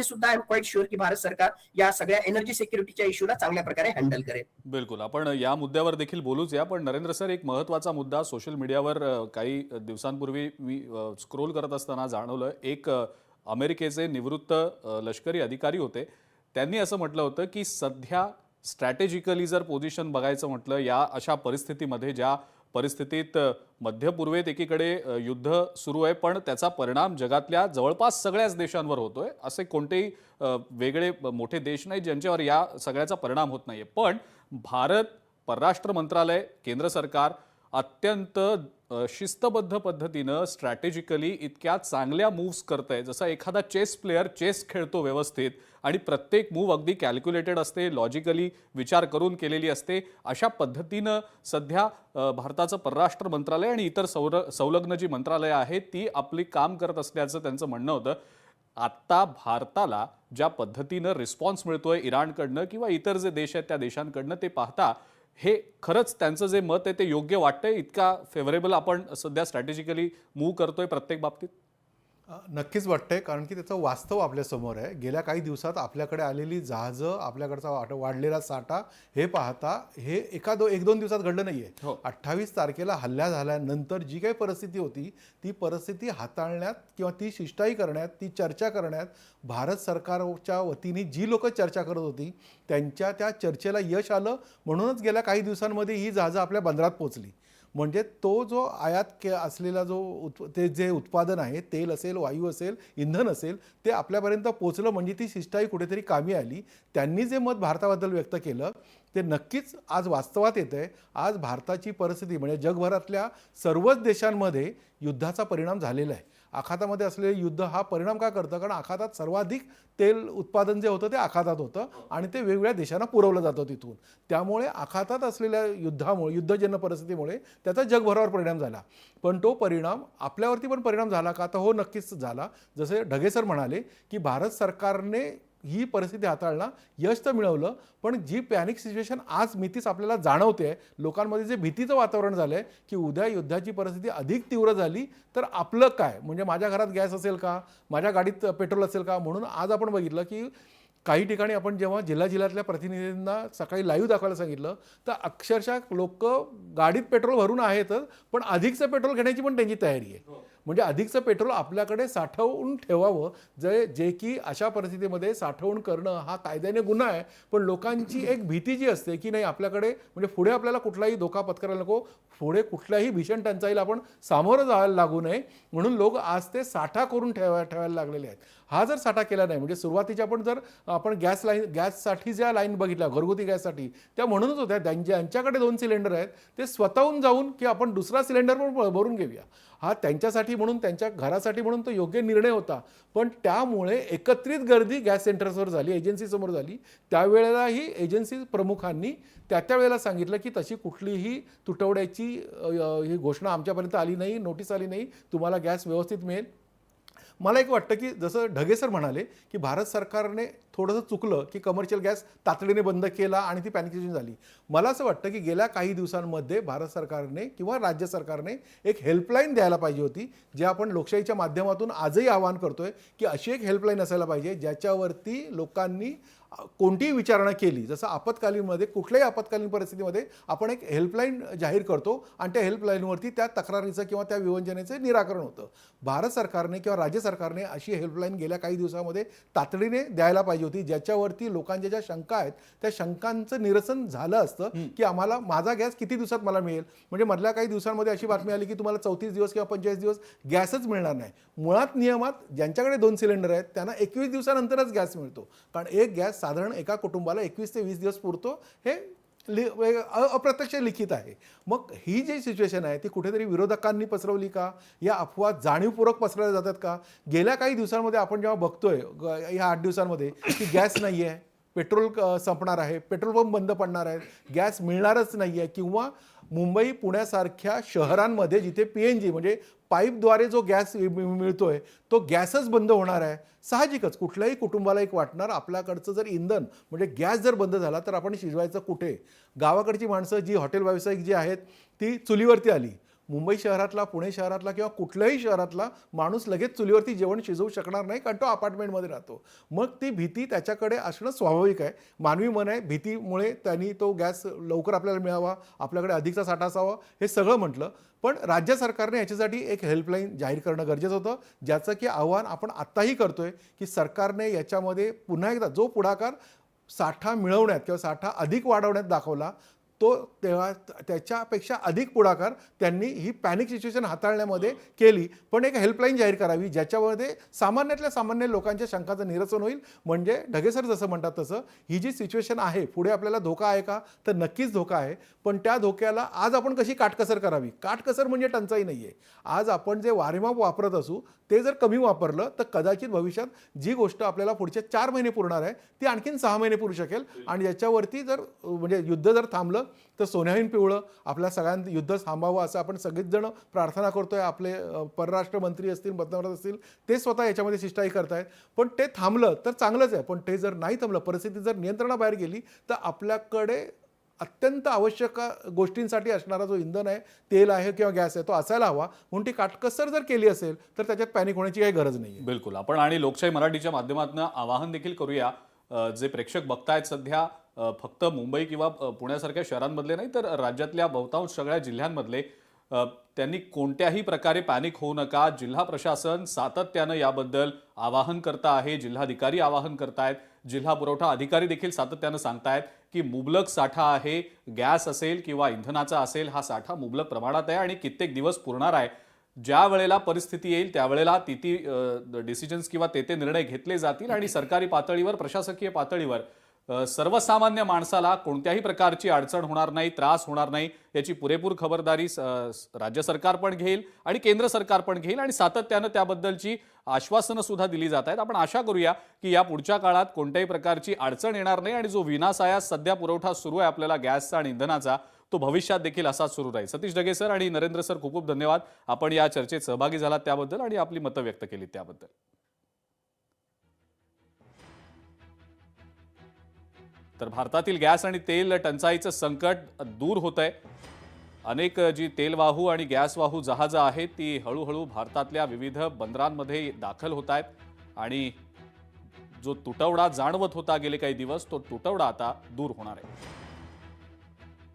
सुद्धा I am quiet sure की भारत सरकार या सगळ्या एनर्जी सिक्युरिटीच्या इश्यूला चांगल्या प्रकारे हँडल करेल. बिलकुल. आपण या मुद्द्यावर देखील बोलूच या. पण नरेंद्र सर, एक महत्त्वाचा मुद्दा सोशल मीडियावर काही दिवसांपूर्वी मी स्क्रोल करत असताना जाणवलं. एक अमेरिकेचे निवृत्त लष्करी अधिकारी होते. त्यांनी असं म्हटलं होतं की सध्या स्ट्रॅटेजिकली जर पोझिशन बघायचं म्हटलं, या अशा परिस्थितीमध्ये, ज्या परिस्थितीत मध्य पूर्वेत एकीकडे युद्ध सुरू आहे, पण त्याचा परिणाम जगातल्या जवळपास सगळ्याच देशांवर होतोय. असे कोणतेही वेगळे मोठे देश नाही ज्यांच्यावर या सगळ्याचा परिणाम होत नाहीये. पण भारत परराष्ट्र मंत्रालय, केंद्र सरकार अत्यंत शिस्तबद्ध पद्धतीनं स्ट्रॅटेजिकली इतक्या चांगल्या मूव्स करतंय, जसा एखादा चेस प्लेयर चेस खेळतो व्यवस्थित, आणि प्रत्येक मूव अगदी कॅल्क्युलेटेड असते, लॉजिकली विचार करून केलेली असते. अशा पद्धतीनं सध्या भारताचं परराष्ट्र मंत्रालय आणि इतर संलग्न जी मंत्रालय आहेत ती आपली काम करत असल्याचं त्यांचं म्हणणं होतं. आता भारताला ज्या पद्धतीनं रिस्पॉन्स मिळतोय इराणकडनं किंवा इतर जे देश आहेत त्या देशांकडनं, ते पाहता हे खरंच त्यांचं जे मत आहे ते योग्य वाटतंय? इतका फेवरेबल आपण सध्या स्ट्रॅटेजिकली मूव्ह करतोय प्रत्येक बाबतीत? नक्कीच वाटतंय, कारण की त्याचं वास्तव आपल्यासमोर आहे. गेल्या काही दिवसात आपल्याकडे आलेली जहाजं, आपल्याकडचा वाढलेला साठा, हे पाहता हे एक दोन दिवसात घडलं नाहीये. 28 तारखेला हल्ला झाल्यानंतर जी काही परिस्थिती होती, ती परिस्थिती हाताळण्यात किंवा ती शिष्टाई करण्यात, ती चर्चा करण्यात भारत सरकारच्या वतीने जी लोक चर्चा करत होती त्यांच्या त्या चर्चेला यश आलं. म्हणूनच गेल्या काही दिवसांमध्ये ही जहाजं आपल्या बंदरात पोहोचली. म्हणजे तो जो आयात असलेला ते जे उत्पादन आहे, तेल असेल, वायू असेल, इंधन असेल, ते आपल्यापर्यंत पोचलं, म्हणजे ती शिष्टाई कुठेतरी कामी आली. त्यांनी जे मत भारताबद्दल व्यक्त केलं ते नक्कीच आज वास्तवात येतं आहे. आज भारताची परिस्थिती म्हणजे जगभरातल्या सर्वच देशांमध्ये युद्धाचा परिणाम झालेला आहे. आखातामध्ये असलेले युद्ध हा परिणाम का करतं? कारण आखातात सर्वाधिक तेल उत्पादन जे होतं ते आखातात होतं आणि ते वेगवेगळ्या देशांना पुरवलं जातं तिथून. त्यामुळे आखातात असलेल्या युद्धामुळे, युद्धजन्य परिस्थितीमुळे त्याचा जगभरावर परिणाम झाला. पण तो परिणाम आपल्यावरती पण परिणाम झाला का? तर हो, नक्कीच झाला. जसे ढगे सर म्हणाले की भारत सरकारने ही परिस्थिती हाताळणं यश तर मिळवलं, पण जी पॅनिक सिच्युएशन आज मितीस आपल्याला जाणवते, लोकांमध्ये जे भीतीचं वातावरण झालंय की उद्या युद्धाची परिस्थिती अधिक तीव्र झाली तर आपलं काय, म्हणजे माझ्या घरात गॅस असेल का, माझ्या गाडीत पेट्रोल असेल का. म्हणून आज आपण बघितलं की काही ठिकाणी आपण जेव्हा जिल्ह्यातल्या प्रतिनिधींना सकाळी लाईव्ह दाखवायला सांगितलं तर अक्षरशः लोक गाडीत पेट्रोल भरून आहेतच, पण अधिकचं पेट्रोल घेण्याची पण त्यांची तयारी आहे. म्हणजे अधिकचं पेट्रोल आपल्याकडे साठवून ठेवावं, जे की अशा परिस्थितीमध्ये साठवून करणं हा कायद्याने गुन्हा आहे. पण लोकांची एक भीती जी असते की नाही, आपल्याकडे म्हणजे पुढे आपल्याला कुठलाही धोका पत्करायला नको, पुढे कुठल्याही भीषण टंचाईला आपण सामोरं जायला लागू नये, म्हणून लोक आज ते साठा करून ठेवायला लागलेले आहेत. हा जर साठा केला नाही, म्हणजे सुरुवातीच्या आपण गॅससाठी ज्या लाईन बघितल्या घरगुती गॅससाठी, त्या म्हणूनच होत्या ज्यांच्याकडे 2 सिलेंडर आहेत ते स्वतःहून जाऊन की आपण दुसरा सिलेंडर पण भरून घेऊया, हा त्यांच्यासाठी म्हणून, त्यांच्या घरासाठी म्हणून तो योग्य निर्णय होता. पण त्यामुळे एकत्रित गर्दी गॅस सेंटर्सवर झाली, एजन्सीसमोर झाली. त्यावेळेलाही एजन्सी प्रमुखांनी त्या वेळेला सांगितलं की तशी कुठलीही तुटवड्याची ही घोषणा आमच्यापर्यंत आली नाही, नोटीस आली नाही, तुम्हाला गॅस व्यवस्थित मिळेल. मला एक वाटतं की जसं ढगे सर म्हणाले की भारत सरकारने थोडंसं चुकलं की कमर्शियल गॅस तातडीने बंद केला आणि ती पॅनिकेशन झाली. मला असं वाटतं की गेल्या काही दिवसांमध्ये भारत सरकारने किंवा राज्य सरकारने एक हेल्पलाईन द्यायला पाहिजे होती, जे आपण लोकशाहीच्या माध्यमातून आजही आवाहन करतोय की अशी एक हेल्पलाईन असायला पाहिजे ज्याच्यावरती लोकांनी कोणतीही विचारणा केली, जसं आपत्कालीनमध्ये कुठल्याही आपत्कालीन परिस्थितीमध्ये आपण एक हेल्पलाईन जाहीर करतो आणि त्या हेल्पलाईनवरती त्या तक्रारीचं किंवा त्या विवंचनेचं निराकरण होतं. भारत सरकारने किंवा राज्य सरकारने अशी हेल्पलाईन गेल्या काही दिवसामध्ये तातडीने द्यायला पाहिजे होती, ज्याच्यावरती लोकांच्या ज्या शंका आहेत त्या शंकांचं निरसन झालं असतं की आम्हाला माझा गॅस किती दिवसात मला मिळेल. म्हणजे मधल्या काही दिवसांमध्ये अशी बातमी आली की तुम्हाला 34 दिवस किंवा 45 दिवस गॅसच मिळणार नाही. मुळात नियमात ज्यांच्याकडे 2 सिलेंडर आहेत त्यांना 21 दिवसानंतरच गॅस मिळतो, कारण एक गॅस साधारण एका कुटुंबाला 21 ते 20 दिवस पुरतो, हे अप्रत्यक्ष लिखित आहे. मग ही जी सिच्युएशन आहे ती कुठेतरी विरोधकांनी पसरवली का, या अफवा जाणीवपूर्वक पसरवल्या जातात का? गेल्या काही दिवसांमध्ये आपण जेव्हा बघतोय या 8 दिवसांमध्ये की गॅस नाही आहे, पेट्रोल संपणार आहे, पेट्रोल पंप बंद पडणार आहेत, गॅस मिळणारच नाही आहे, किंवा मुंबई पुण्यासारख्या शहरांमध्ये जिथे PNG म्हणजे पाईपद्वारे जो गॅस मिळतोय तो गॅसच बंद होणार आहे. साहजिकच कुठल्याही कुटुंबाला एक वाटणार, आपल्याकडचं जर इंधन म्हणजे गॅस जर बंद झाला तर आपण शिजवायचं कुठे. गावाकडची माणसं जी हॉटेल व्यावसायिक जी आहेत ती चुलीवरती आली, मुंबई शहरातला, पुणे शहरातला किंवा कुठल्याही शहरातला माणूस लगेच चुलीवरती जेवण शिजवू शकणार नाही, कारण तो अपार्टमेंटमध्ये राहतो. मग ती भीती त्याच्याकडे असणं स्वाभाविक आहे. मानवी मन आहे. भीतीमुळे त्यांनी तो गॅस लवकर आपल्याला मिळावा, आपल्याकडे अधिकचा साठा असावा, हे सगळं म्हटलं. पण राज्य सरकारने याच्यासाठी एक हेल्पलाईन जाहीर करणं गरजेचं होतं, ज्याचं की आव्हान आपण आत्ताही करतोय, की सरकारने याच्यामध्ये पुन्हा एकदा जो पुढाकार साठा मिळवण्यात किंवा साठा अधिक वाढवण्यात दाखवला, तो तेव्हा त्याच्यापेक्षा अधिक पुढाकार त्यांनी ही पॅनिक सिच्युएशन हाताळण्यामध्ये केली. पण एक हेल्पलाईन जाहीर करावी, ज्याच्यामध्ये सामान्यातल्या सामान्य लोकांच्या शंकांचं निरसन होईल. म्हणजे ढगे सर जसं म्हणतात तसं ही जी सिच्युएशन आहे, पुढे आपल्याला धोका आहे का, तर नक्कीच धोका आहे. पण त्या धोक्याला आज आपण कशी काटकसर करावी. काटकसर म्हणजे टंचाई नाही आहे. आज आपण जे वारेमाप वापरत असू ते जर कमी वापरलं तर कदाचित भविष्यात जी गोष्ट आपल्याला पुढचे 4 महिने पुरणार आहे ती आणखीन 6 महिने पुरू शकेल. आणि याच्यावरती जर म्हणजे युद्ध जर थांबलं तर सोन्याहून पिवळं. आपल्या सगळ्यांचं युद्ध थांबावं असं आपण सगळेच जण प्रार्थना करतोय. आपले परराष्ट्र मंत्री असतील, पंतप्रधान असतील, ते स्वतः याच्यामध्ये शिष्टाई करतायत. पण ते थांबलं तर चांगलंच आहे. पण ते जर नाही थांबलं, परिस्थिती जर नियंत्रणाबाहेर गेली, तर आपल्याकडे अत्यंत आवश्यक गोष्टींसाठी असणारा जो इंधन आहे, तेल आहे किंवा गॅस आहे, तो असायला हवा. म्हणून ती काटकसर जर केली असेल तर त्याच्यात पॅनिक होण्याची काही गरज नाही. बिलकुल. आपण आणि लोकशाही मराठीच्या माध्यमातून आवाहन देखील करूया, जे प्रेक्षक बघतायत सध्या, फक्त मुंबई किंवा पुण्यासारख्या शहरांमधले नाही तर राज्यातल्या बहुतांश सगळ्या जिल्ह्यांमधले, त्यांनी कोणत्याही प्रकारे पॅनिक होऊ नका. जिल्हा प्रशासन सातत्यानं याबद्दल आवाहन करता आहे. जिल्हाधिकारी आवाहन करतायत. जिल्हा पुरवठा अधिकारी देखील सातत्यानं सांगतायत की मुबलक साठा आहे. गॅस असेल किंवा इंधनाचा असेल, हा साठा मुबलक प्रमाणात आहे आणि कित्येक दिवस पुरणार आहे. ज्या वेळेला परिस्थिती येईल त्यावेळेला ती डिसिजन्स किंवा ते निर्णय घेतले जातील आणि सरकारी पातळीवर, प्रशासकीय पातळीवर सर्वसामान्य माणसाला कोणत्याही प्रकारची अडचण होणार नाही, त्रास होणार नाही, याची पुरेपूर खबरदारी राज्य सरकार पण घेईल आणि केंद्र सरकार पण घेईल आणि सातत्यानं त्याबद्दलची आश्वासनं सुद्धा दिली जात आहेत. आपण आशा करूया की या पुढच्या काळात कोणत्याही प्रकारची अडचण येणार नाही आणि जो विनासायास सध्या पुरवठा सुरू आहे आपल्याला गॅसचा आणि इंधनाचा, तो भविष्यात देखील असाच सुरू राहील. सतीश ढगे सर आणि नरेंद्र सर, खूप खूप धन्यवाद. आपण या चर्चेत सहभागी झालात त्याबद्दल आणि आपली मतं व्यक्त केलीत त्याबद्दल. तर भारतातील गॅस आणि तेल टंचाईचं संकट दूर होतंय. अनेक जी तेलवाहू आणि गॅसवाहू जहाजं आहेत ती हळूहळू भारतातल्या विविध बंदरांमध्ये दाखल होत आहेत आणि जो तुटवडा जाणवत होता गेले काही दिवस, तो तुटवडा आता दूर होणार आहे.